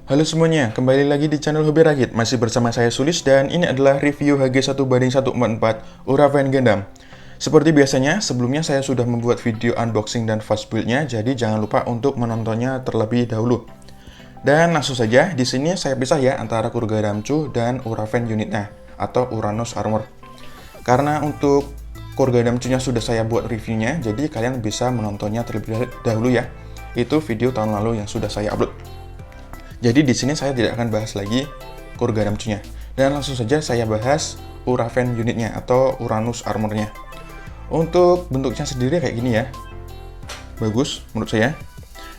Halo semuanya, kembali lagi di channel Hobi Rakit. Masih bersama saya Sulis dan ini adalah review HG1:144 Uraven Gundam. Seperti biasanya, sebelumnya saya sudah membuat video unboxing dan fast build-nya, jadi jangan lupa untuk menontonnya terlebih dahulu. Dan langsung saja, di sini saya pisah ya antara Kurga Damchu dan Uraven unitnya atau Uranus Armor. Karena untuk Kurga Damchu-nya sudah saya buat reviewnya, jadi kalian bisa menontonnya terlebih dahulu ya. Itu video tahun lalu yang sudah saya upload. Jadi di sini saya tidak akan bahas lagi Kurga Damchu-nya. Dan langsung saja saya bahas Uraven unitnya atau Uranus Armor-nya. Untuk bentuknya sendiri kayak gini ya. Bagus menurut saya.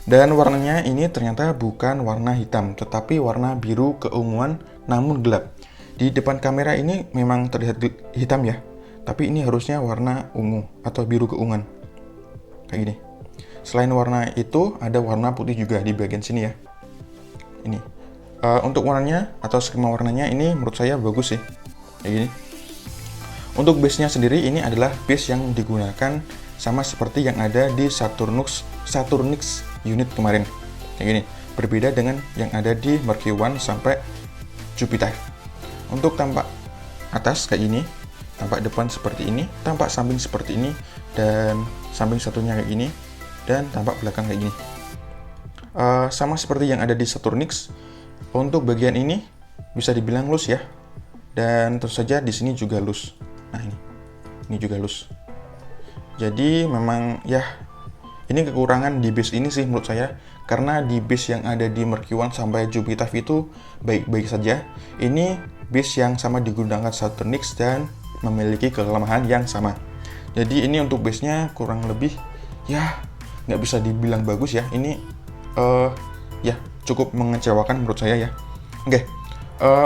Dan warnanya ini ternyata bukan warna hitam, tetapi warna biru keunguan namun gelap. Di depan kamera ini memang terlihat hitam ya, tapi ini harusnya warna ungu atau biru keunguan. Kayak gini. Selain warna itu, ada warna putih juga di bagian sini ya. Ini untuk warnanya atau skema warnanya ini menurut saya bagus sih, kayak gini. Untuk base-nya sendiri ini adalah base yang digunakan sama seperti yang ada di Saturnix unit kemarin, kayak gini. Berbeda dengan yang ada di Mercury 1 sampai Jupiter. Untuk tampak atas kayak gini, tampak depan seperti ini, tampak samping seperti ini, dan samping satunya kayak gini, dan tampak belakang kayak gini. Sama seperti yang ada di Saturnix, untuk bagian ini bisa dibilang loose ya, dan terus saja di sini juga loose. Nah ini juga loose. Jadi memang ya ini kekurangan di base ini sih menurut saya, karena di base yang ada di Mercury 1 sampai Jupiter itu baik-baik saja. Ini base yang sama digunakan Saturnix dan memiliki kelemahan yang sama. Jadi ini untuk base-nya kurang lebih ya nggak bisa dibilang bagus ya. Ini ya cukup mengecewakan menurut saya ya. Oke,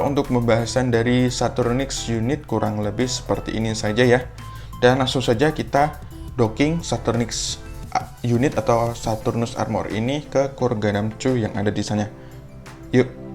untuk pembahasan dari Saturnix unit kurang lebih seperti ini saja ya. Dan langsung saja kita docking Saturnix unit atau Saturnus Armor ini ke Kurga Damchu yang ada di sana. Yuk.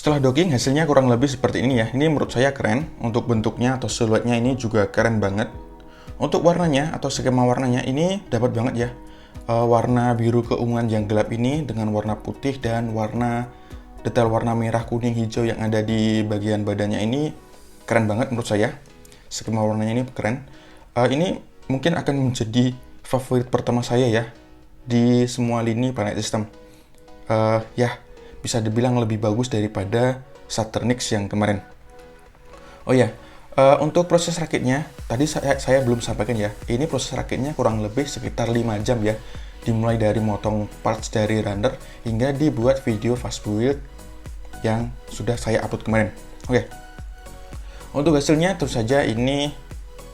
Setelah docking, hasilnya kurang lebih seperti ini ya. Ini menurut saya keren. Untuk bentuknya atau siluetnya ini juga keren banget. Untuk warnanya atau skema warnanya ini dapat banget ya. Warna biru keunguan yang gelap ini dengan warna putih dan detail warna merah, kuning, hijau yang ada di bagian badannya ini keren banget menurut saya. Skema warnanya ini keren. Ini mungkin akan menjadi favorit pertama saya ya di semua lini Planet System. Ya, bisa dibilang lebih bagus daripada Saturnix yang kemarin. Oh ya, untuk proses rakitnya, tadi saya belum sampaikan ya, ini proses rakitnya kurang lebih sekitar 5 jam ya, dimulai dari motong parts dari render hingga dibuat video fast build yang sudah saya upload kemarin. Oke, untuk hasilnya tentu saja ini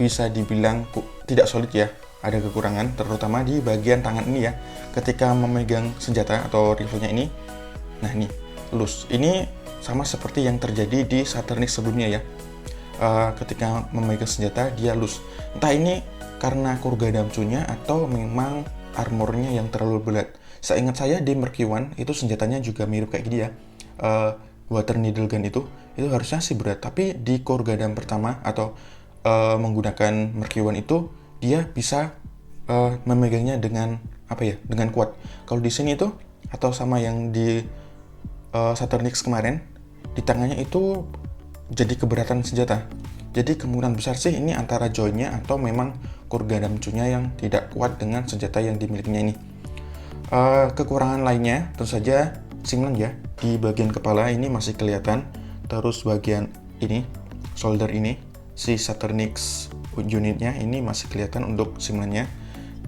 bisa dibilang tidak solid ya, ada kekurangan terutama di bagian tangan ini ya, ketika memegang senjata atau rifle-nya ini. Nah ini, loose. Ini sama seperti yang terjadi di Saturnix sebelumnya ya. Ketika memegang senjata, dia loose. Entah ini karena kurga damcunya atau memang armornya yang terlalu berat. Seingat saya di Mercy One itu senjatanya juga mirip kayak gini ya. Water Needle Gun itu harusnya sih berat. Tapi di kurga dam pertama atau menggunakan Mercy One itu dia bisa memegangnya dengan dengan kuat. Kalau di sini itu atau sama yang di Saturnix kemarin, di tangannya itu jadi keberatan senjata. Jadi kemungkinan besar sih ini antara joinnya atau memang kurga damcunya yang tidak kuat dengan senjata yang dimilikinya ini. Kekurangan lainnya tentu saja singlet ya, di bagian kepala ini masih kelihatan. Terus bagian ini, shoulder ini, si Saturnix unitnya ini masih kelihatan untuk singletnya.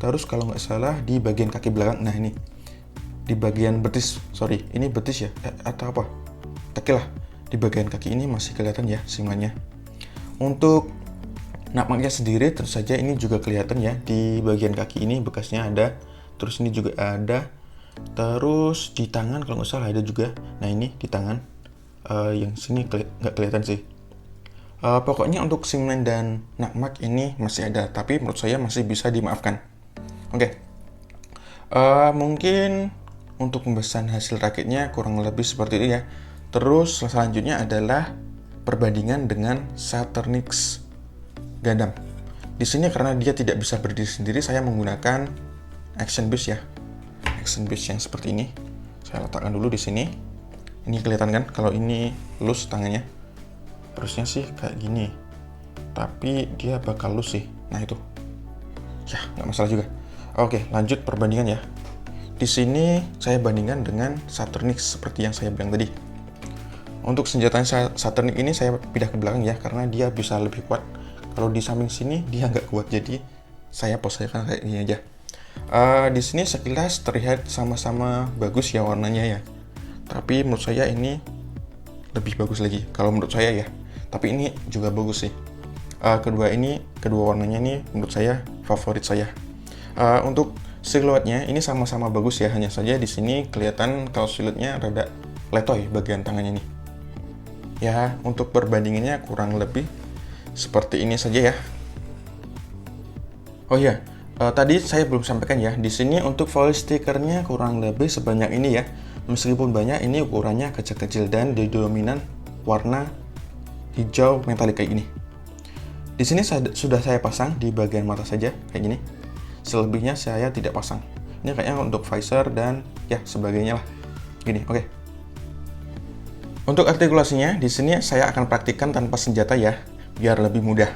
Terus kalau nggak salah di bagian kaki belakang, nah ini di bagian betis, ini betis ya, atau apa? Tekilah, di bagian kaki ini masih kelihatan ya singletnya. Untuk napaknya sendiri tentu saja ini juga kelihatan ya, di bagian kaki ini bekasnya ada, terus ini juga ada, terus di tangan kalau nggak salah ada juga. Nah ini di tangan, yang sini nggak kelihatan sih. Pokoknya untuk singlet dan nakmak ini masih ada, tapi menurut saya masih bisa dimaafkan. Oke. Mungkin untuk pembahasan hasil rakitnya kurang lebih seperti itu ya. Terus selanjutnya adalah perbandingan dengan Saturnix Gundam. Di sini karena dia tidak bisa berdiri sendiri, saya menggunakan action base ya. Action base yang seperti ini. Saya letakkan dulu di sini. Ini kelihatan kan kalau ini loose tangannya. Harusnya sih kayak gini. Tapi dia bakal loose sih. Nah itu. Ya, nggak masalah juga. Oke, lanjut perbandingan ya. Di sini saya bandingkan dengan Saturnix seperti yang saya bilang tadi. Untuk senjata Saturnix ini saya pindah ke belakang ya, karena dia bisa lebih kuat. Kalau di samping sini dia nggak kuat, jadi saya posisikan kayak gini aja. Di sini sekilas terlihat sama-sama bagus ya warnanya ya. Tapi menurut saya ini lebih bagus lagi. Kalau menurut saya ya. Tapi ini juga bagus sih. Kedua warnanya ini menurut saya favorit saya. Untuk siluetnya ini sama-sama bagus ya, hanya saja di sini kelihatan kalau siluetnya rada letoy bagian tangannya ini. Ya, untuk perbandingannya kurang lebih seperti ini saja ya. Oh iya, tadi saya belum sampaikan ya, di sini untuk foil stickernya kurang lebih sebanyak ini ya. Meskipun banyak, ini ukurannya kecil-kecil dan didominan warna hijau metalik kayak gini. Di sini sudah saya pasang di bagian mata saja kayak gini. Selebihnya saya tidak pasang. Ini kayaknya untuk visor dan ya sebagainya lah. Gini, oke. Untuk artikulasinya di sini saya akan praktikkan tanpa senjata ya, biar lebih mudah.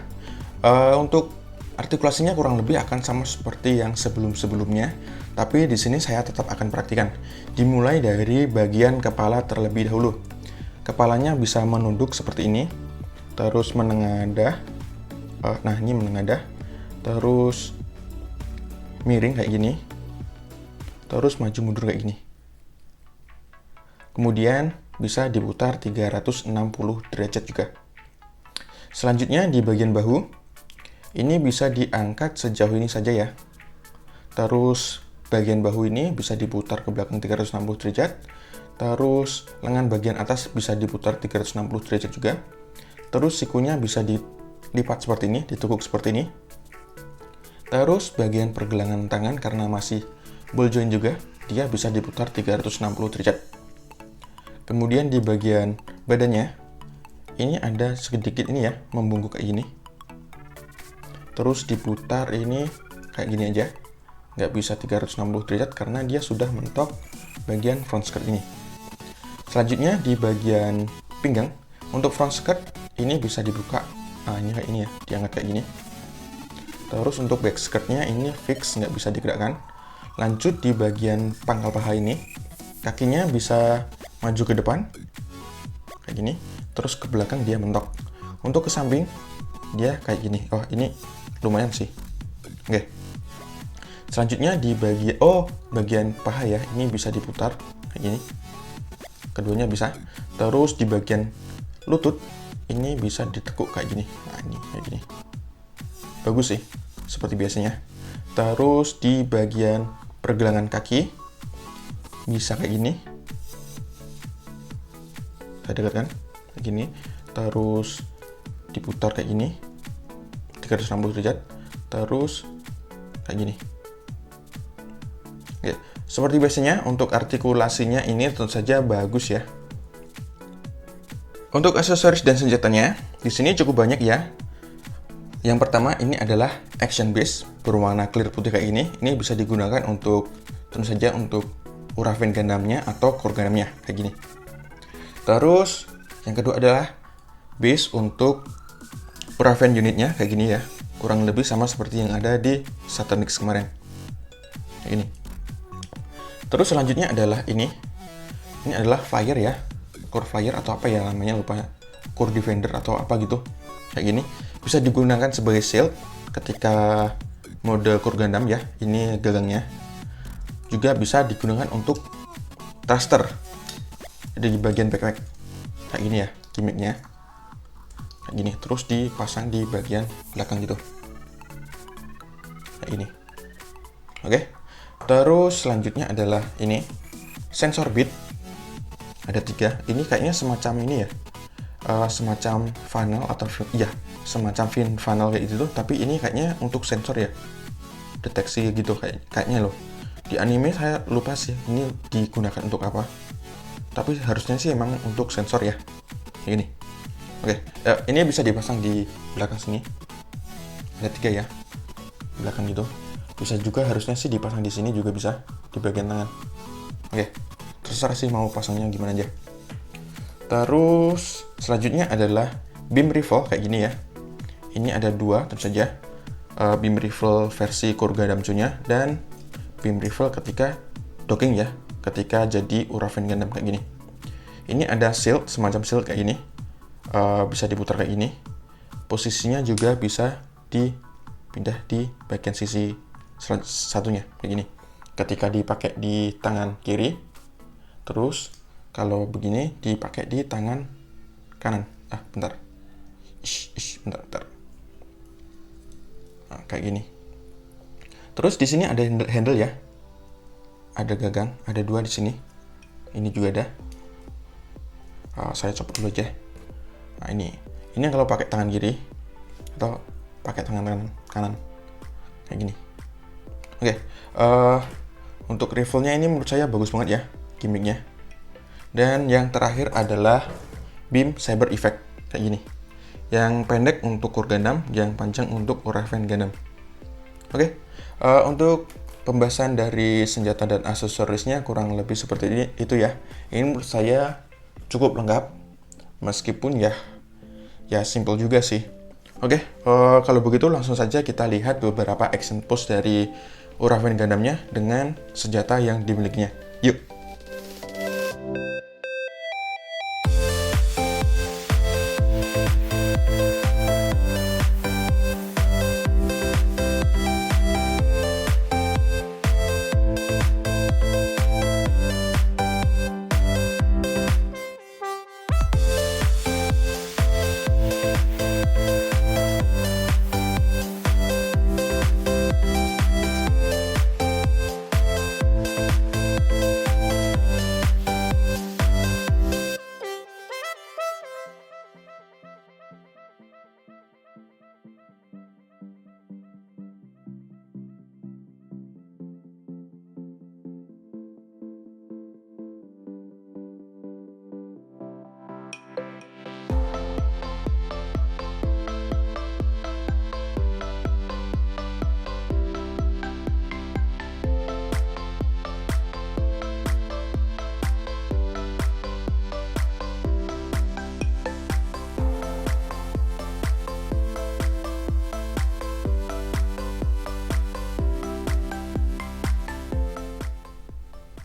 Untuk artikulasinya kurang lebih akan sama seperti yang sebelum-sebelumnya, tapi di sini saya tetap akan praktikkan. Dimulai dari bagian kepala terlebih dahulu. Kepalanya bisa menunduk seperti ini, terus menengadah. Nah ini menengadah, terus miring kayak gini, terus maju mundur kayak gini. Kemudian bisa diputar 360 derajat juga. Selanjutnya di bagian bahu, ini bisa diangkat sejauh ini saja ya. Terus bagian bahu ini bisa diputar ke belakang 360 derajat. Terus lengan bagian atas bisa diputar 360 derajat juga. Terus sikunya bisa dilipat seperti ini, ditekuk seperti ini. Terus bagian pergelangan tangan karena masih ball joint juga, dia bisa diputar 360 derajat. Kemudian di bagian badannya ini ada sedikit ini ya, membungkuk kayak gini. Terus diputar ini kayak gini aja, nggak bisa 360 derajat karena dia sudah mentok bagian front skirt ini. Selanjutnya di bagian pinggang, untuk front skirt ini bisa dibuka, ini kayak ini ya, diangkat kayak gini. Terus untuk back skirtnya ini fix, nggak bisa digerakkan. Lanjut di bagian pangkal paha ini, kakinya bisa maju ke depan kayak gini, terus ke belakang dia mentok. Untuk ke samping dia kayak gini. Oh, ini lumayan sih. Oke. Selanjutnya di bagian paha ya, ini bisa diputar kayak gini. Keduanya bisa. Terus di bagian lutut ini bisa ditekuk kayak gini. Nah, ini kayak gini. Bagus sih, seperti biasanya. Terus di bagian pergelangan kaki bisa kayak gini. Saya dekatkan kayak gini. Terus diputar kayak gini 360 derajat. Terus kayak gini. Oke, seperti biasanya untuk artikulasinya ini tentu saja bagus ya. Untuk aksesoris dan senjatanya di sini cukup banyak ya. Yang pertama ini adalah action base berwarna clear putih kayak ini. Ini bisa digunakan untuk tentu saja untuk Uraven Gundam-nya atau Core Gundam-nya kayak gini. Terus yang kedua adalah base untuk Uraven unitnya kayak gini ya. Kurang lebih sama seperti yang ada di Saturnix kemarin. Kayak gini. Terus selanjutnya adalah ini. Ini adalah flyer ya. Core flyer atau apa ya namanya, lupa. Core defender atau apa gitu. Kayak gini. Bisa digunakan sebagai shield ketika mode Core Gundam ya. Ini gagangnya. Juga bisa digunakan untuk thruster. Ada di bagian backpack. Kayak gini ya gimmicknya. Kayak gini. Terus dipasang di bagian belakang gitu. Kayak gini. Oke. Terus selanjutnya adalah ini sensor beat, ada 3. Ini kayaknya semacam ini ya, semacam funnel atau ya semacam funnel kayak gitu, tapi ini kayaknya untuk sensor ya, deteksi gitu kayaknya loh. Di anime saya lupa sih ini digunakan untuk apa, tapi harusnya sih emang untuk sensor ya, kayak gini. Oke, ini bisa dipasang di belakang sini, ada 3 ya, belakang gitu. Bisa juga harusnya sih dipasang di sini juga bisa, di bagian tangan. Oke, terserah sih mau pasangnya gimana aja. Terus selanjutnya adalah beam rifle kayak gini ya. Ini ada 2 tentu saja. Beam rifle versi Core Gundam nya dan beam rifle ketika docking ya, ketika jadi Uraven Gundam kayak gini. Ini ada shield, semacam shield kayak gini. Bisa diputar kayak gini. Posisinya juga bisa dipindah di bagian sisi satunya kayak gini. Ketika dipakai di tangan kiri, terus kalau begini dipakai di tangan kanan. Bentar. Bentar. Nah, kayak gini. Terus di sini ada handle ya. Ada gagang, ada 2 di sini. Ini juga ada. Saya copot dulu aja. Nah, ini kalau pakai tangan kiri atau pakai tangan kanan. Kayak gini. Oke, untuk rifle-nya ini menurut saya bagus banget ya gimmicknya. Dan yang terakhir adalah beam saber effect kayak gini. Yang pendek untuk Core Gundam, yang panjang untuk Uraven Gundam. Oke, untuk pembahasan dari senjata dan aksesorisnya kurang lebih seperti itu ya. Ini menurut saya cukup lengkap, meskipun ya simple juga sih. Oke, kalau begitu langsung saja kita lihat beberapa action pose dari Uraven Gundam-nya dengan senjata yang dimilikinya. Yuk!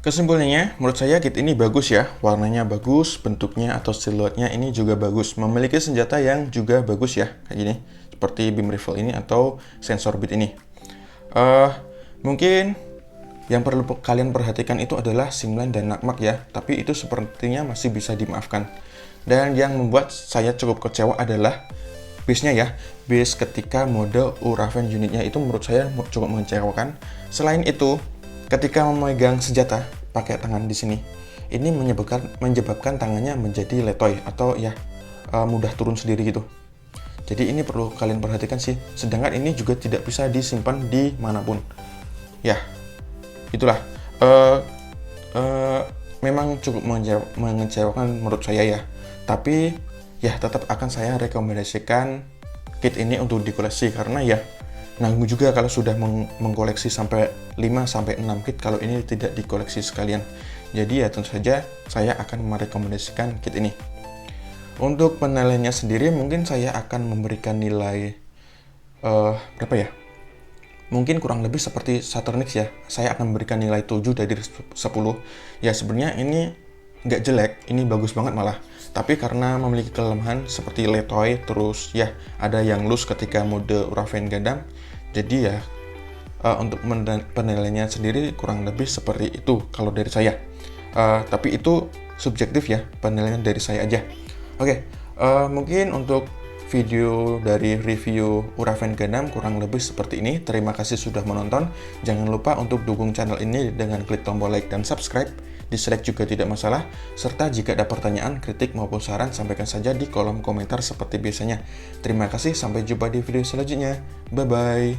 Kesimpulannya, menurut saya kit ini bagus ya. Warnanya bagus, bentuknya atau siluetnya ini juga bagus. Memiliki senjata yang juga bagus ya, kayak gini. Seperti beam rifle ini atau sensor beat ini. Mungkin yang perlu kalian perhatikan itu adalah simline dan nakmak ya. Tapi itu sepertinya masih bisa dimaafkan. Dan yang membuat saya cukup kecewa adalah base-nya ya. Base ketika mode Uraven unitnya itu menurut saya cukup mengecewakan. Selain itu, ketika memegang senjata pakai tangan di sini, ini menyebabkan tangannya menjadi letoy atau ya mudah turun sendiri gitu. Jadi ini perlu kalian perhatikan sih. Sedangkan ini juga tidak bisa disimpan di manapun. Ya, itulah. Memang cukup mengecewakan menurut saya ya. Tapi ya tetap akan saya rekomendasikan kit ini untuk dikoleksi karena ya nanggung juga kalau sudah mengkoleksi sampai 5-6 kit kalau ini tidak dikoleksi sekalian. Jadi ya tentu saja saya akan merekomendasikan kit ini. Untuk penilaiannya sendiri mungkin saya akan memberikan nilai berapa ya? Mungkin kurang lebih seperti Saturnix ya. Saya akan memberikan nilai 7 dari 10. Ya sebenarnya ini nggak jelek, ini bagus banget malah. Tapi karena memiliki kelemahan seperti letoy, terus ya ada yang loose ketika mode Uraven Gundam. Jadi ya untuk penilaiannya sendiri kurang lebih seperti itu kalau dari saya. Tapi itu subjektif ya, penilaian dari saya aja. Oke, mungkin untuk video dari review Uraven Gundam kurang lebih seperti ini. Terima kasih sudah menonton. Jangan lupa untuk dukung channel ini dengan klik tombol like dan subscribe. Dislike juga tidak masalah. Serta jika ada pertanyaan, kritik maupun saran, sampaikan saja di kolom komentar seperti biasanya. Terima kasih, sampai jumpa di video selanjutnya. Bye-bye.